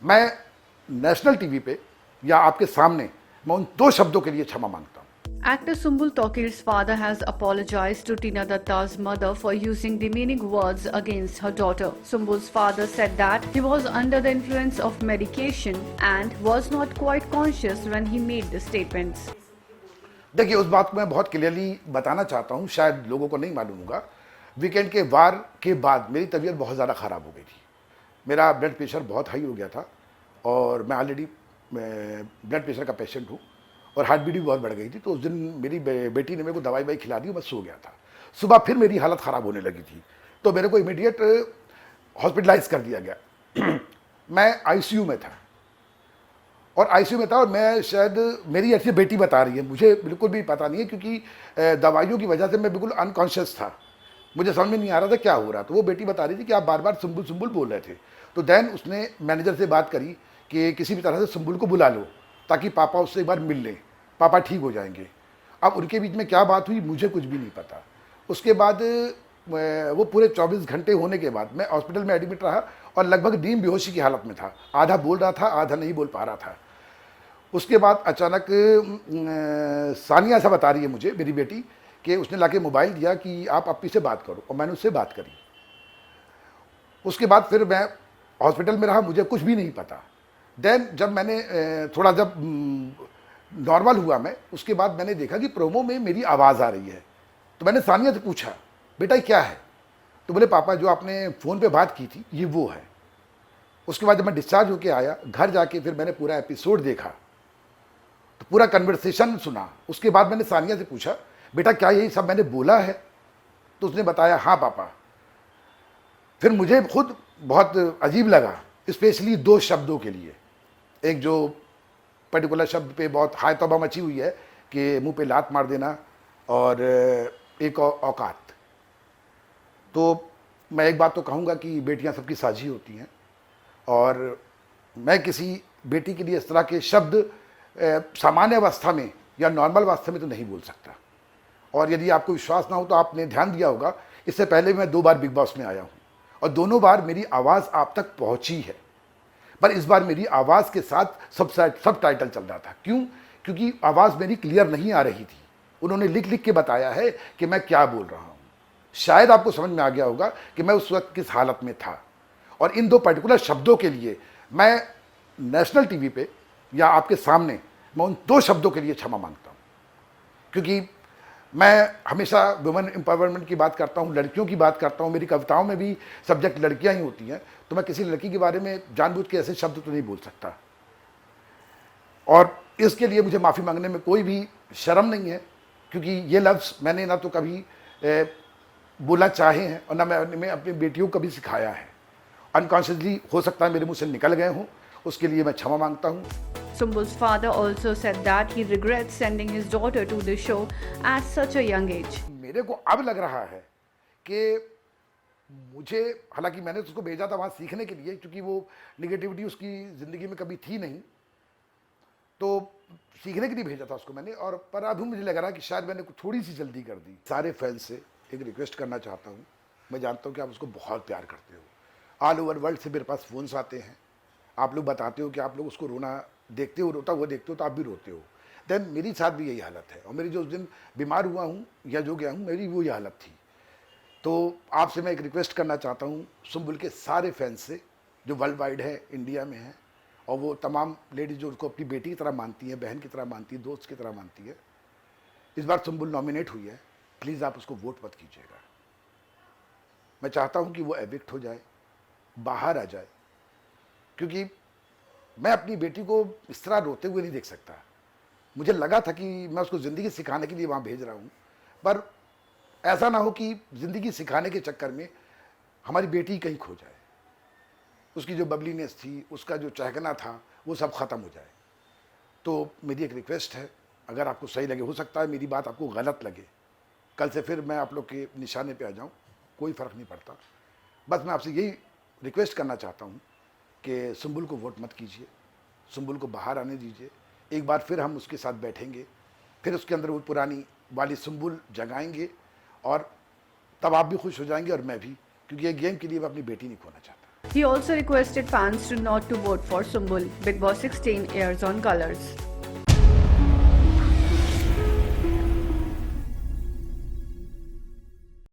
मैं national TV पे या आपके सामने मैं उन दो शब्दों के लिए क्षमा मांगता हूँ। Actor Sumbul Tokir's father has apologized to Tina Datta's mother for using demeaning words against her daughter. Sumbul's father said that he was under the influence of medication and was not quite conscious when he made the statements. देखिए, उस बात को मैं बहुत clearly बताना चाहता हूँ, शायद लोगों को नहीं मालूम होगा। वीकेंड के वार के बाद मेरी तबीयत बहुत ज़्यादा ख़राब हो गई थी। मेरा ब्लड प्रेशर बहुत हाई हो गया था और मैं ऑलरेडी ब्लड प्रेशर का पेशेंट हूँ और हार्ट बीट भी बहुत बढ़ गई थी। तो उस दिन मेरी बेटी ने मेरे को दवाई खिला दी और मैं सो गया था। सुबह फिर मेरी हालत ख़राब होने लगी थी, तो मेरे को इमीडिएट हॉस्पिटलाइज कर दिया गया। मैं आईसीयू में था और मैं शायद, मेरी ऐसी बेटी बता रही है, मुझे बिल्कुल भी पता नहीं है, क्योंकि दवाइयों की वजह से मैं बिल्कुल अनकॉन्शियस था। मुझे समझ में नहीं आ रहा था क्या हो रहा। तो वो बेटी बता रही थी कि आप बार बार सुम्बुल सुम्बुल बोल रहे थे। तो देन उसने मैनेजर से बात करी कि किसी भी तरह से सुम्बुल को बुला लो ताकि पापा उससे एक बार मिल लें, पापा ठीक हो जाएंगे। अब उनके बीच में क्या बात हुई मुझे कुछ भी नहीं पता। उसके बाद वो पूरे 24 घंटे होने के बाद मैं हॉस्पिटल में एडमिट रहा और लगभग नींद बेहोशी की हालत में था। आधा बोल रहा था, आधा नहीं बोल पा रहा था। उसके बाद अचानक सानिया ऐसा बता रही है मुझे, मेरी बेटी, कि उसने लाके मोबाइल दिया कि आप अप्पी से बात करो, और मैंने उससे बात करी। उसके बाद फिर मैं हॉस्पिटल में रहा, मुझे कुछ भी नहीं पता। देन जब मैंने थोड़ा जब नॉर्मल हुआ मैं, उसके बाद मैंने देखा कि प्रोमो में मेरी आवाज़ आ रही है। तो मैंने सानिया से पूछा, बेटा क्या है? तो बोले पापा जो आपने फ़ोन पे बात की थी ये वो है। उसके बाद जब मैं डिस्चार्ज होके आया घर जाके, फिर मैंने पूरा एपिसोड देखा, तो पूरा कन्वर्सेशन सुना। उसके बाद मैंने सानिया से पूछा, बेटा क्या यही सब मैंने बोला है? तो उसने बताया हाँ पापा। फिर मुझे खुद बहुत अजीब लगा, स्पेशली दो शब्दों के लिए। एक जो पर्टिकुलर शब्द पे बहुत हाय तौबा मची हुई है कि मुंह पे लात मार देना, और एक औकात। तो मैं एक बात तो कहूँगा कि बेटियां सबकी साझी होती हैं, और मैं किसी बेटी के लिए इस तरह के शब्द सामान्य अवस्था में या नॉर्मल अवस्था में तो नहीं बोल सकता। और यदि आपको विश्वास ना हो तो आपने ध्यान दिया होगा, इससे पहले मैं 2 बार बिग बॉस में आया हूँ और दोनों बार मेरी आवाज़ आप तक पहुँची है, पर इस बार मेरी आवाज़ के साथ सब टाइटल चल रहा था। क्यों? क्योंकि आवाज़ मेरी क्लियर नहीं आ रही थी। उन्होंने लिख लिख के बताया है कि मैं क्या बोल रहा हूँ। शायद आपको समझ में आ गया होगा कि मैं उस वक्त किस हालत में था। और इन दो पर्टिकुलर शब्दों के लिए मैं नेशनल टीवी पे या आपके सामने मैं उन दो शब्दों के लिए क्षमा मांगता हूँ, क्योंकि मैं हमेशा वुमेन एम्पावरमेंट की बात करता हूँ, लड़कियों की बात करता हूँ। मेरी कविताओं में भी सब्जेक्ट लड़कियाँ ही होती हैं, तो मैं किसी लड़की के बारे में जानबूझ के ऐसे शब्द तो नहीं बोल सकता। और इसके लिए मुझे माफ़ी मांगने में कोई भी शर्म नहीं है, क्योंकि ये लफ्ज़ मैंने ना तो कभी बोला चाहे हैं और ना मैं अपनी बेटियों को कभी सिखाया है। अनकॉन्शियसली हो सकता है मेरे मुंह से निकल गए हों, उसके लिए मैं क्षमा मांगता हूँ। Sumbul's father also said that he regrets sending his daughter to the show at such a young age. मेरे को अब लग रहा है कि मुझे, हालांकि मैंने उसको भेजा था वहाँ सीखने के लिए, क्योंकि वो निगेटिविटी उसकी ज़िंदगी में कभी थी नहीं, तो सीखने के लिए भेजा था उसको मैंने। और पर अभी मुझे लग रहा है कि शायद मैंने थोड़ी सी जल्दी कर दी। सारे फैंस से एक रिक्वेस्ट करना चाहता हूँ। मैं जानता हूँ कि आप उसको बहुत प्यार करते हो। ऑल ओवर वर्ल्ड से मेरे पास फ़ोन्स आते हैं, आप लोग बताते हो कि आप लोग उसको रोना देखते हो, रोता हुआ देखते हो, तो आप भी रोते हो। देन मेरी साथ भी यही हालत है, और मेरी जो उस दिन बीमार हुआ हूँ या जो गया हूँ, मेरी वही हालत थी। तो आपसे मैं एक रिक्वेस्ट करना चाहता हूँ सुम्बुल के सारे फैंस से, जो वर्ल्ड वाइड है, इंडिया में है, और वो तमाम लेडीज़ जो उसको अपनी बेटी की तरह मानती हैं, बहन की तरह मानती है, दोस्त की तरह मानती है। इस बार सुम्बुल नॉमिनेट हुई है, प्लीज़ आप उसको वोट मत कीजिएगा। मैं चाहता हूँ कि वो एविक्ट हो जाए, बाहर आ जाए, क्योंकि मैं अपनी बेटी को इस तरह रोते हुए नहीं देख सकता। मुझे लगा था कि मैं उसको ज़िंदगी सिखाने के लिए वहाँ भेज रहा हूँ, पर ऐसा ना हो कि ज़िंदगी सिखाने के चक्कर में हमारी बेटी कहीं खो जाए। उसकी जो बबलीनेस थी, उसका जो चहकना था, वो सब ख़त्म हो जाए। तो मेरी एक रिक्वेस्ट है, अगर आपको सही लगे, हो सकता है मेरी बात आपको गलत लगे, कल से फिर मैं आप लोग के निशाने पे आ जाऊँ, कोई फ़र्क नहीं पड़ता। बस मैं आपसे यही रिक्वेस्ट करना चाहता हूँ कि सुम्बुल को वोट मत कीजिए, सुम्बुल को बाहर आने दीजिए। एक बार फिर हम उसके साथ बैठेंगे, फिर उसके अंदर वो पुरानी वाली सुम्बुल जगाएंगे, और तब आप भी खुश हो जाएंगे और मैं भी, क्योंकि ये गेम के लिए मैं अपनी बेटी नहीं खोना चाहता। He also requested fans to not to vote for Sumbul. Big Boss 16 airs on Colors.